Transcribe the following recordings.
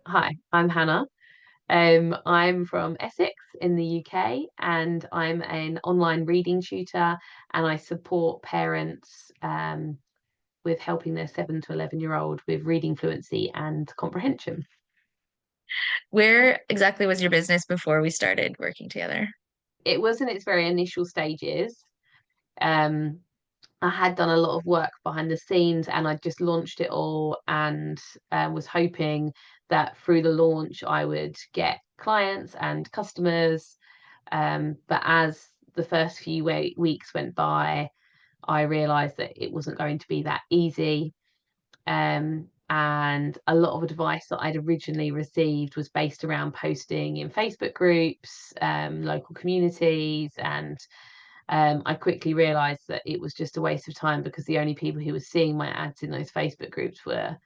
Hi, I'm Hannah. I'm from Essex in the UK, and I'm an online reading tutor, and I support parents with helping their 7 to 11-year-old with reading fluency and comprehension. Where exactly was your business before we started working together? It was in its very initial stages. Um, I had done a lot of work behind the scenes, and I just launched it all, and was hoping that through the launch I would get clients and customers. But as the first few weeks went by, I realized that it wasn't going to be that easy. And a lot of advice that I'd originally received was based around posting in Facebook groups, local communities, and I quickly realized that it was just a waste of time because the only people who were seeing my ads in those Facebook groups were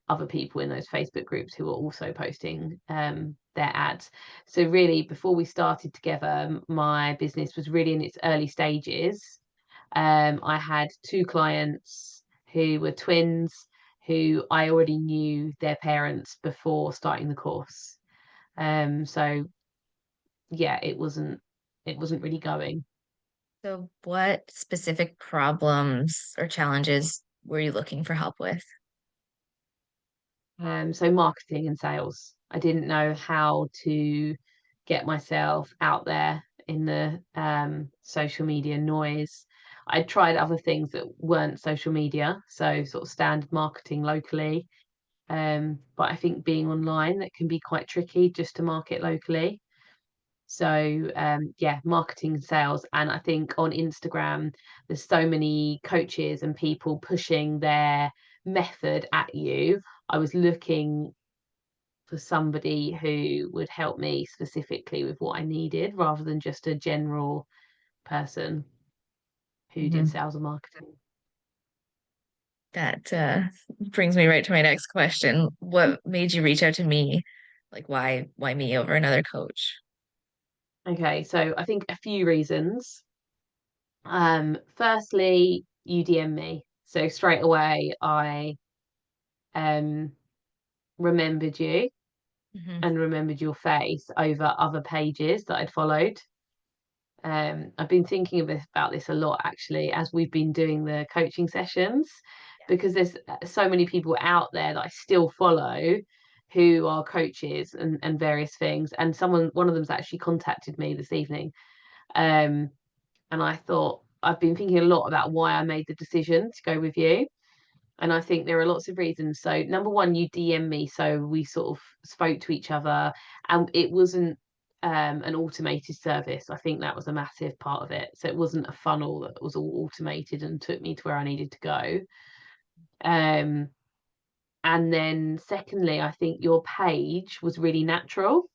other people in those Facebook groups who were also posting their ads. So really, before we started together, my business was really in its early stages. I had two clients who were twins who I already knew their parents before starting the course. So yeah, it wasn't really going. So, what specific problems or challenges were you looking for help with? So marketing and sales. I didn't know how to get myself out there in the social media noise. I tried other things that weren't social media, so sort of standard marketing locally. But I think being online, that can be quite tricky just to market locally. So yeah, marketing and sales. And I think on Instagram, there's so many coaches and people pushing their method at you. I was looking for somebody who would help me specifically with what I needed rather than just a general person who did Mhm. sales and marketing. That brings me right to my next question. What made you reach out to me? Like, why me over another coach? Okay, so I think a few reasons. Firstly, you DM me. So straight away I um remembered you Hmm. and remembered your face over other pages that I'd followed. I've been thinking about this a lot actually as we've been doing the coaching sessions because there's so many people out there that I still follow who are coaches and various things. And one of them's actually contacted me this evening. Um, and I thought I've been thinking a lot about why I made the decision to go with you. And I think there are lots of reasons. So number one, you DM me, so we sort of spoke to each other, and it wasn't an automated service. I think that was a massive part of it. So it wasn't a funnel that was all automated and took me to where I needed to go. Um, and then secondly, I think your page was really natural.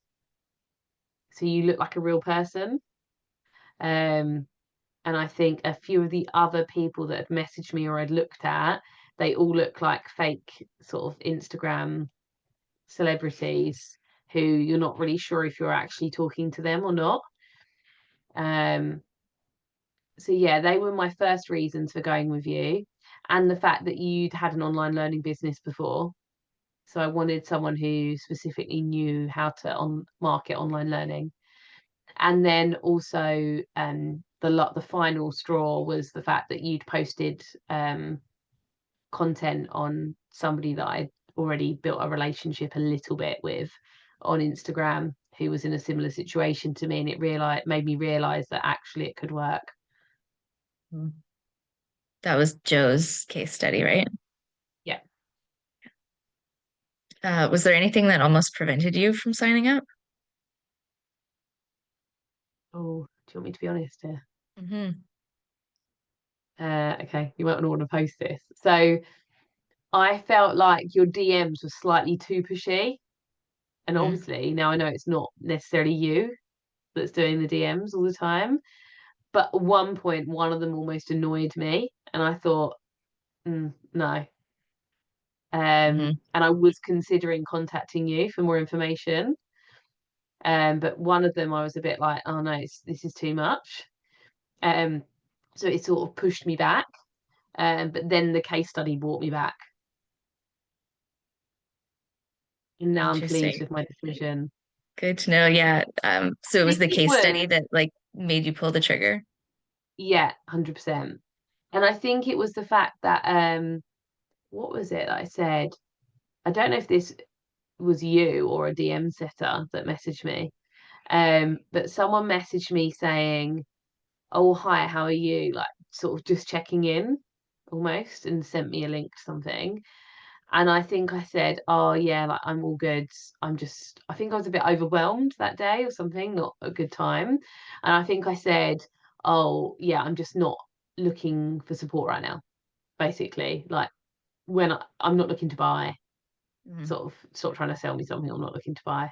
So you look like a real person. Um, and I think a few of the other people that had messaged me or I'd looked at, they all look like fake sort of Instagram celebrities who you're not really sure if you're actually talking to them or not. Um, so yeah, they were my first reasons for going with you, and the fact that you'd had an online learning business before. So I wanted someone who specifically knew how to on market online learning. And then also the final straw was the fact that you'd posted content on somebody that I'd already built a relationship a little bit with on Instagram who was in a similar situation to me, and made me realize that actually it could work. That was Joe's case study, right? Yeah. Was there anything that almost prevented you from signing up? Oh, do you want me to be honest here? Hmm. Okay, you might not want to post this. So I felt like your DMs were slightly too pushy. And Hmm. obviously now I know it's not necessarily you that's doing the DMs all the time. But at one point, one of them almost annoyed me. And I thought, no. Hmm. And I was considering contacting you for more information. But one of them I was a bit like, oh no, this is too much. Um, so it sort of pushed me back. But then the case study brought me back. And now I'm pleased Interesting. with my decision. Good to know. Yeah. So I it was think the it case study was, that like made you pull the trigger. yeah, 100%. And I think it was the fact that what was it that I said? I don't know if this was you or a DM setter that messaged me. But someone messaged me saying, "Oh, hi, how are you?" Like sort of just checking in almost, and sent me a link to something. And I think I said, "Oh yeah, like I'm all good. I think I was a bit overwhelmed that day or something, not a good time." And I think I said, "Oh yeah, I'm just not looking for support right now." Basically, like when I'm not looking to buy, Mhm. sort of stop trying to sell me something I'm not looking to buy.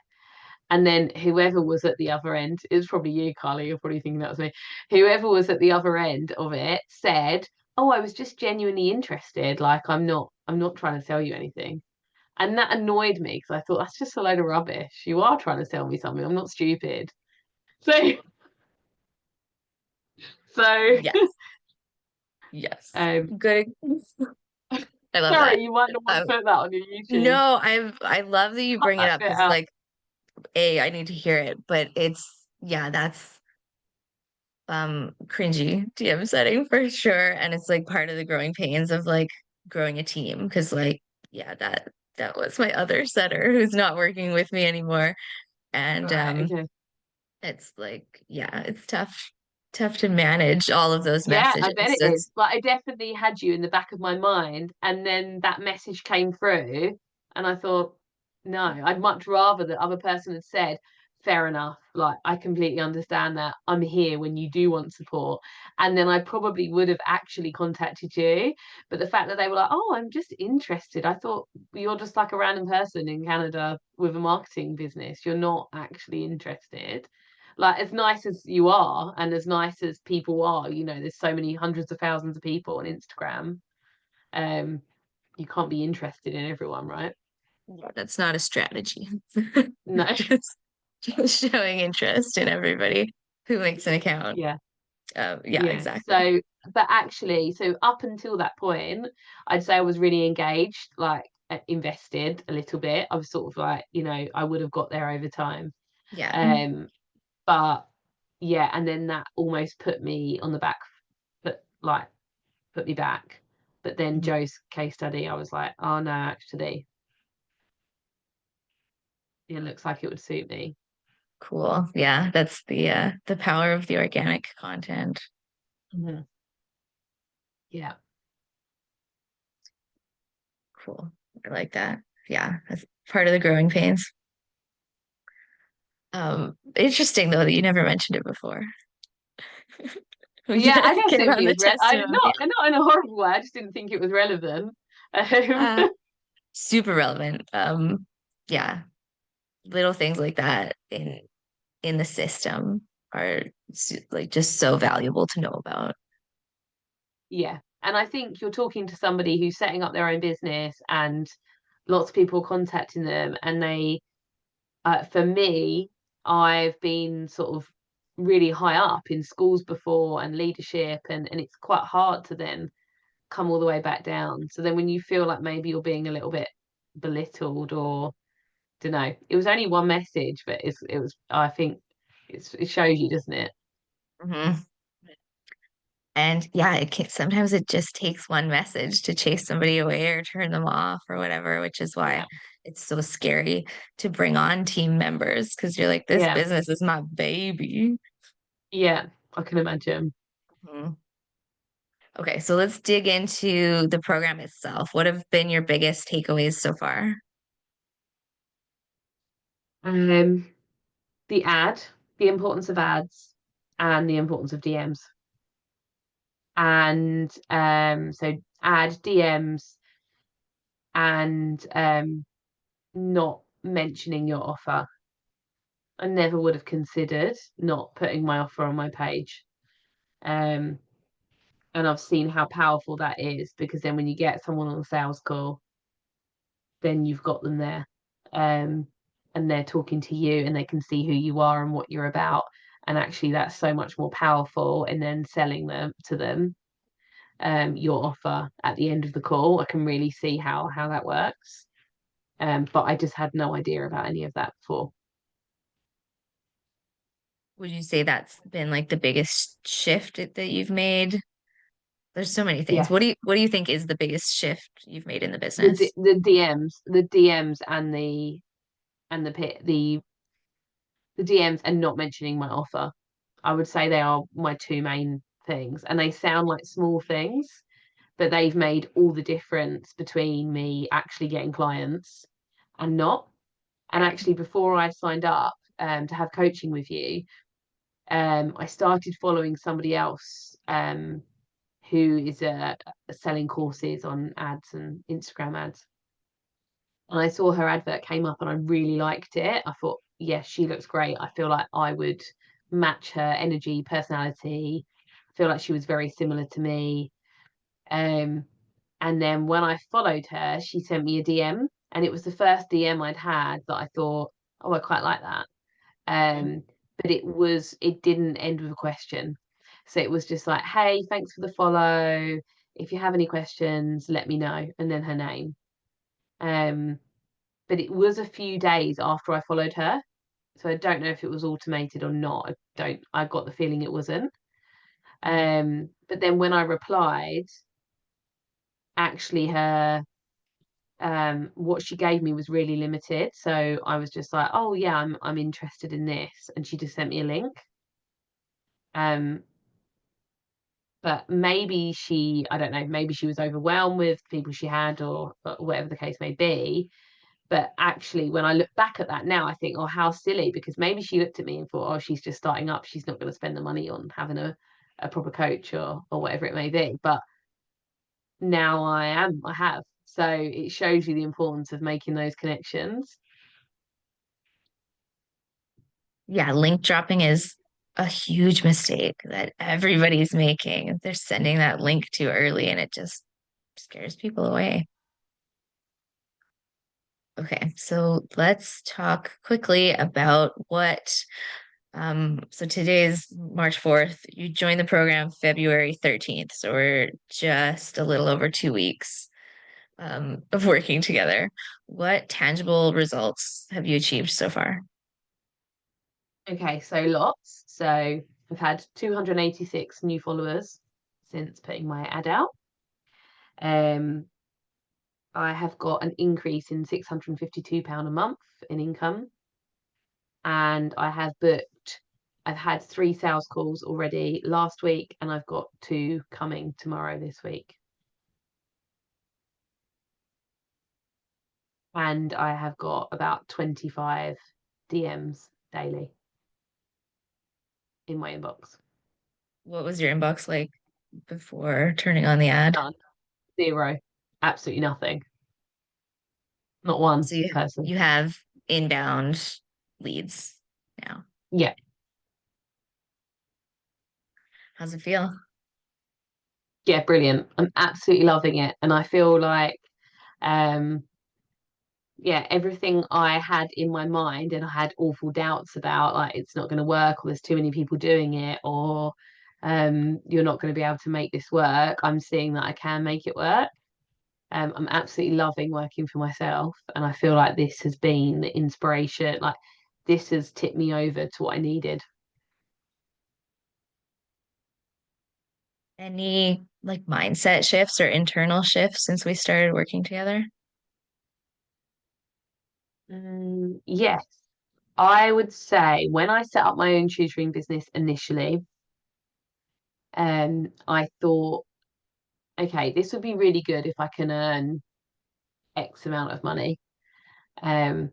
And then whoever was at the other end, it was probably you, Carly, you're probably thinking that was me. Whoever was at the other end of it said, "Oh, I was just genuinely interested. Like I'm not trying to sell you anything." And that annoyed me because I thought that's just a load of rubbish. You are trying to sell me something. I'm not stupid. So so Yes. Yes. um Good. I love that. sorry, you might not want to Um, put that on your YouTube. no, I love that you Cut bring it that up bit because out. like I need to hear it, but it's yeah, that's cringy DM setting for sure. And it's like part of the growing pains of like growing a team. Cause like, yeah, that was my other setter who's not working with me anymore. And Right, okay. it's like, yeah, it's tough to manage all of those Yeah, I messages. bet it So is. it's But I definitely had you in the back of my mind. And then that message came through, and I thought, no, I'd much rather the other person had said, fair enough. Like, I completely understand that. I'm here when you do want support. And then I probably would have actually contacted you. But the fact that they were like, oh, I'm just interested. I thought you're just like a random person in Canada with a marketing business. You're not actually interested. Like as nice as you are and as nice as people are, there's so many hundreds of thousands of people on Instagram. um you can't be interested in everyone, right? yeah, that's not a strategy. No. Just just showing interest in everybody who makes an account. Yeah, Yeah, yeah. exactly. So but actually, so up until that point, I'd say I was really engaged, like invested a little bit. I was sort of like, I would have got there over time. Yeah. um but yeah, and then that almost put me on the back foot, like put me back. But then Mhm. Joe's case study, I was like, oh no, actually, it looks like it would suit me. Cool. Yeah, that's the power of the organic content. Mhm. Yeah. Cool. I like that. Yeah, that's part of the growing pains. Interesting though that you never mentioned it before. We Yeah, I just get didn't on think the it was I testimonial. not in a horrible way. I just didn't think it was relevant. Uh, super relevant. Yeah, little things like that in the system are like just so valuable to know about. Yeah, and I think you're talking to somebody who's setting up their own business, and lots of people contacting them, and for me, I've been sort of really high up in schools before and leadership, and it's quite hard to then come all the way back down. So then when you feel like maybe you're being a little bit belittled, or don't know, it was only one message, but it was, I think it shows you, doesn't it? Mhm. And yeah, sometimes it just takes one message to chase somebody away or turn them off or whatever, which is why Yeah. it's so scary to bring on team members because you're like, this Yeah. business is my baby. Yeah. I can imagine. Mhm. Okay, so let's dig into the program itself. What have been your biggest takeaways so far? Um, the ad, the importance of ads, and the importance of DMs. And so ad DMs, and not mentioning your offer. I never would have considered not putting my offer on my page. Um, and I've seen how powerful that is, because then when you get someone on a sales call, then you've got them there. Um, and they're talking to you, and they can see who you are and what you're about. And actually that's so much more powerful, and then selling them to them, your offer at the end of the call. I can really see how that works. But I just had no idea about any of that before. Would you say that's been like the biggest shift that you've made? There's so many things. Yes, What do you think is the biggest shift you've made in the the business? the DMs and the DMs and not mentioning my offer. I would say they are my two main things, and they sound like small things, but they've made all the difference between me actually getting clients and not. And actually, before I signed up to have coaching with you, I started following somebody else who is selling courses on ads and Instagram ads. And I saw her advert came up and I really liked it. I thought, yes, she looks great. I feel like I would match her energy, personality. I feel like she was very similar to me. Um, and then when I followed her, she sent me a DM, and it was the first DM I'd had that I thought, oh, I quite like that. Um, but it didn't end with a question. So it was just like, hey, thanks for the follow. If you have any questions, let me know. And then her name. Um, but it was a few days after I followed her. So I don't know if it was automated or not. I got the feeling it wasn't. But then when I replied, actually her what she gave me was really limited. So I was just like, oh yeah, I'm interested in this. And she just sent me a link. Um, but maybe I don't know, maybe she was overwhelmed with people she had or whatever the case may be. But actually, when I look back at that now, I think, oh, how silly, because maybe she looked at me and thought, oh, she's just starting up. She's not going to spend the money on having a proper coach or whatever it may be. But now I have. So it shows you the importance of making those connections. Yeah, link dropping is a huge mistake that everybody's making. They're sending that link too early and it just scares people away. Okay, so let's talk quickly about so today is March 4th. You joined the program February 13th, so we're just a little over 2 weeks of working together. What tangible results have you achieved so far? Okay, so lots. So I've had 286 new followers since putting my ad out. Um, I have got an increase in £652 a month in income, and I've had 3 sales calls already last week, and I've got two coming tomorrow this week. And I have got about 25 DMs daily in my inbox. What was your inbox like before turning on the ad? None. Zero. Absolutely nothing. Not one So you person. you have inbound leads now. Yeah. How's it feel? Yeah, brilliant. I'm absolutely loving it. And I feel like um yeah, everything I had in my mind and I had awful doubts about, like it's not going to work or there's too many people doing it or you're not going to be able to make this work. I'm seeing that I can make it work. I'm absolutely loving working for myself, and I feel like this has been the inspiration. Like this has tipped me over to what I needed. Any like mindset shifts or internal shifts since we started working together? Yes, I would say when I set up my own tutoring business initially, I thought, okay, this would be really good if I can earn X amount of money. Um,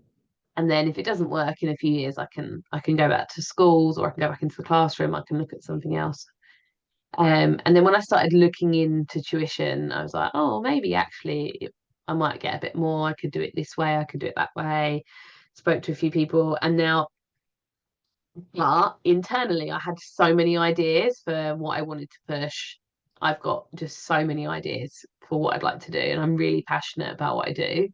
and then if it doesn't work in a few years, I can go back to schools or I can go back into the classroom. I can look at something else. And then when I started looking into tuition, I was like, oh, maybe actually I might get a bit more. I could do it this way. I could do it that way. Spoke to a few people, and now, but internally, I had so many ideas for what I wanted to push. I've got just so many ideas for what I'd like to do, and I'm really passionate about what I do.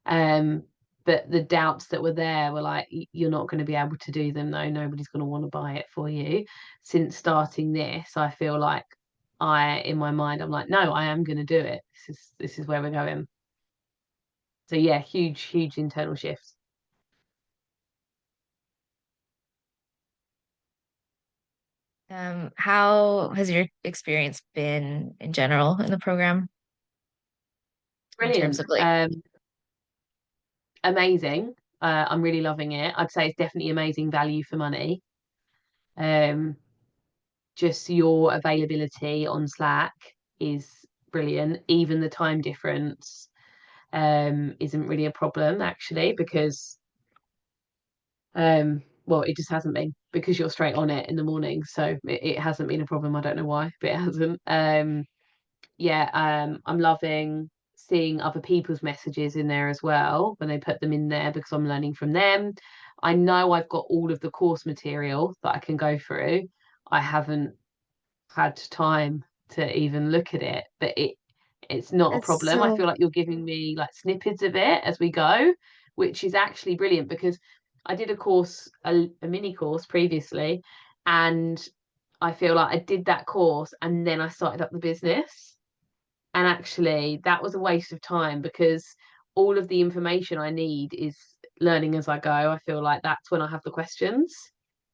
Um, but the doubts that were there were like, you're not going to be able to do them though. Nobody's going to want to buy it for you. Since starting this, I feel like in my mind, I'm like, no, I am going to do it. This is where we're going. So yeah, huge internal shift. How has your experience been in general in the program in terms Brilliant. of like, Amazing. I'm really loving it. I'd say it's definitely amazing value for money. Um, just your availability on Slack is brilliant. Even the time difference isn't really a problem actually, because well, it just hasn't been, because you're straight on it in the morning. So it hasn't been a problem. I don't know why, but it hasn't. Yeah, I'm loving seeing other people's messages in there as well when they put them in there, because I'm learning from them. I know I've got all of the course material that I can go through. I haven't had time to even look at it, but it's not a that's problem. I so feel like you're giving me like snippets of it as we go, which is actually brilliant, because I did a course, a mini course previously, and I feel like I did that course and then I started up the business. And actually, that was a waste of time, because all of the information I need is learning as I go. I feel like that's when I have the questions.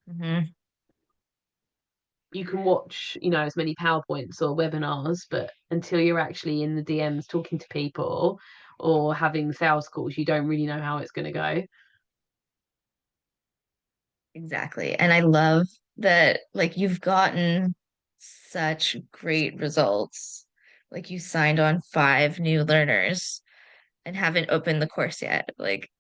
mhm. You can watch, as many PowerPoints or webinars, but until you're actually in the DMs talking to people or having sales calls, you don't really know how it's going to go. Exactly. And I love that like you've gotten such great results. Like you signed on 5 new learners and haven't opened the course yet. Like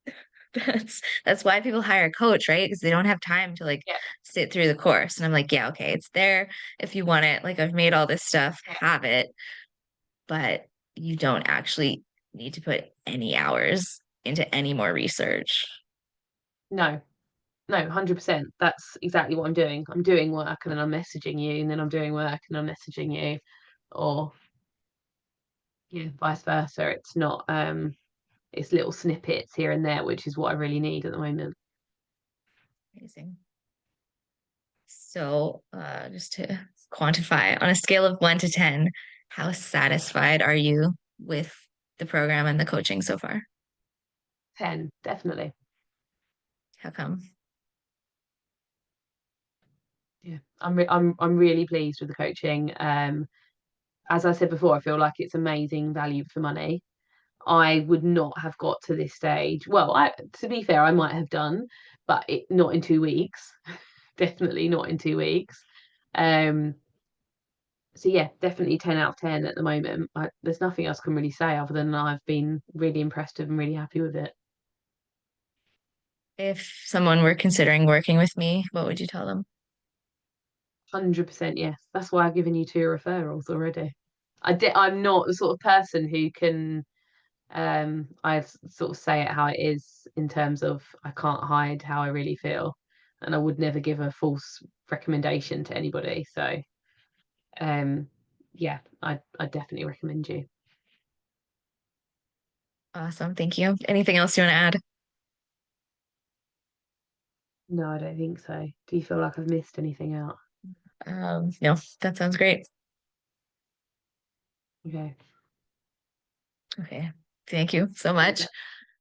that's why people hire a coach, right? Because they don't have time to like Yeah. sit through the course. And I'm like, yeah, okay, it's there if you want it. Like I've made all this stuff, have it, but you don't actually need to put any hours into any more research. No, no, 100%. That's exactly what I'm doing. I'm doing work and then I'm messaging you, and then I'm doing work and I'm messaging you, or yeah, vice versa. It's not, it's little snippets here and there, which is what I really need at the moment. Amazing. So, just to quantify on a scale of 1 to 10, how satisfied are you with the program and the coaching so far? 10, definitely. How come? Yeah, I'm really pleased with the coaching. As I said before, I feel like it's amazing value for money. I would not have got to this stage. Well, to be fair, I might have done, but not in 2 weeks. Definitely not in 2 weeks. Um, so yeah, definitely 10 out of 10 at the moment. There's nothing else I can really say other than I've been really impressed with and really happy with it. If someone were considering working with me, what would you tell them? 100% yes. That's why I've given you 2 referrals already. I'm not the sort of person who can I sort of say it how it is, in terms of I can't hide how I really feel, and I would never give a false recommendation to anybody. So um yeah, I definitely recommend you. Awesome. Thank you. Anything else you want to add? No, I don't think so. Do you feel like I've missed anything out? No, that sounds great. Okay. Okay. Thank you so much.